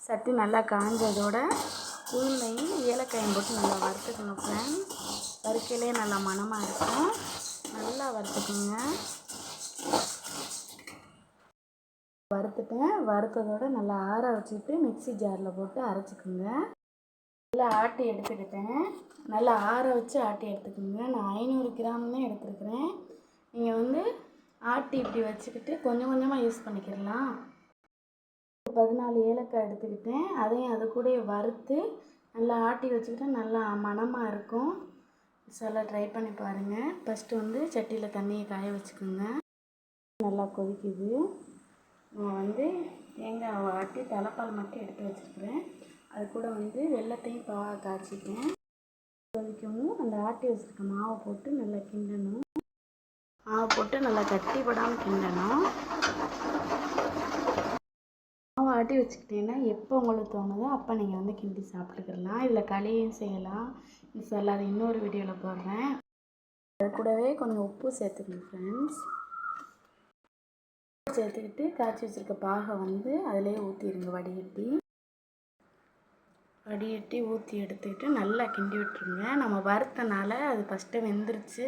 சட்டி நல்லா காஞ்சதோட உளுந்தையும் ஏலக்காயும் போட்டு நல்லா வறுத்துக்கணும் ஃப்ரெண்ட்ஸ். வறுக்கையிலே நல்லா மணமாக இருக்கும். நல்லா வறுத்துக்குங்க. வறுத்துட்டேன். வறுத்ததோடு நல்லா ஆற வச்சுட்டு மிக்ஸி ஜாரில் போட்டு அரைச்சிக்குங்க. நல்லா ஆட்டி எடுத்துக்கிட்டேன். நல்லா ஆற வச்சு ஆட்டி எடுத்துக்கோங்க. நான் 500 கிராம் தான் எடுத்துருக்குறேன். நீங்கள் ஆட்டி இப்படி வச்சுக்கிட்டு கொஞ்சம் கொஞ்சமாக யூஸ் பண்ணிக்கிடலாம். 14 ஏலக்காய் எடுத்துக்கிட்டேன். அதையும் அது கூட வறுத்து நல்லா ஆட்டி வச்சுக்கிட்டா நல்லா மணமாக இருக்கும். நல்லா ட்ரை பண்ணி பாருங்கள். ஃபஸ்ட்டு சட்டியில் தண்ணியை காய வச்சுக்கோங்க. நல்லா கொதிக்குது. நான் தேங்காய் ஆட்டி தலைப்பால் மட்டும் எடுத்து வச்சுருக்கிறேன். அது கூட வெல்லத்தையும் காய்ச்சிட்டேன். கொதிக்கவும் அந்த ஆட்டி வச்சுருக்க மாவை போட்டு நல்லா கிண்டணும். மாவை போட்டு நல்லா கட்டிப்படாமல் கிண்டணும். மாவை ஆட்டி வச்சுக்கிட்டீங்கன்னா எப்போ உங்களுக்கு தோணுதோ அப்போ நீங்கள் கிண்டி சாப்பிட்டுக்கலாம். இதில் களியும் செய்யலாம். அது இன்னொரு வீடியோவில் போடுறேன். அது கூடவே கொஞ்சம் உப்பு சேர்த்துக்கணும் ஃப்ரெண்ட்ஸ். சேர்த்துக்கிட்டு காய்ச்சி வச்சுருக்க பாகை அதிலே ஊற்றிடுங்க. வடிகட்டி ஊற்றி எடுத்துக்கிட்டு நல்லா கிண்டி விட்டுருங்க. நம்ம வறுத்தனால அது ஃபஸ்ட்டு வெந்துருச்சு.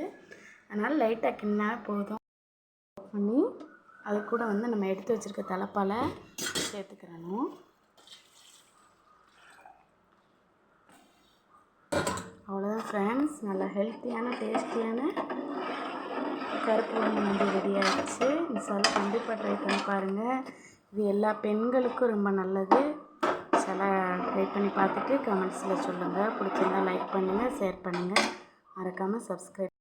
அதனால் லைட்டாக கிண்டினா போதும். பண்ணி அது கூட நம்ம எடுத்து வச்சுருக்க தலைப்பாலை சேர்த்துக்கிறணும். அவ்வளோதான் ஃப்ரெண்ட்ஸ். நல்லா ஹெல்த்தியான டேஸ்டியான கருப்பு உளுந்து ரெடி ஆகிடுச்சு. கண்டிப்பாக ட்ரை பண்ணி பாருங்கள். இது எல்லா பெண்களுக்கும் ரொம்ப நல்லது. ட்ரை பண்ணி பார்த்துட்டு கமெண்ட்ஸில் சொல்லுங்கள். பிடிச்சிருந்தா லைக் பண்ணுங்கள், ஷேர் பண்ணுங்கள், மறக்காமல் சப்ஸ்கிரைப்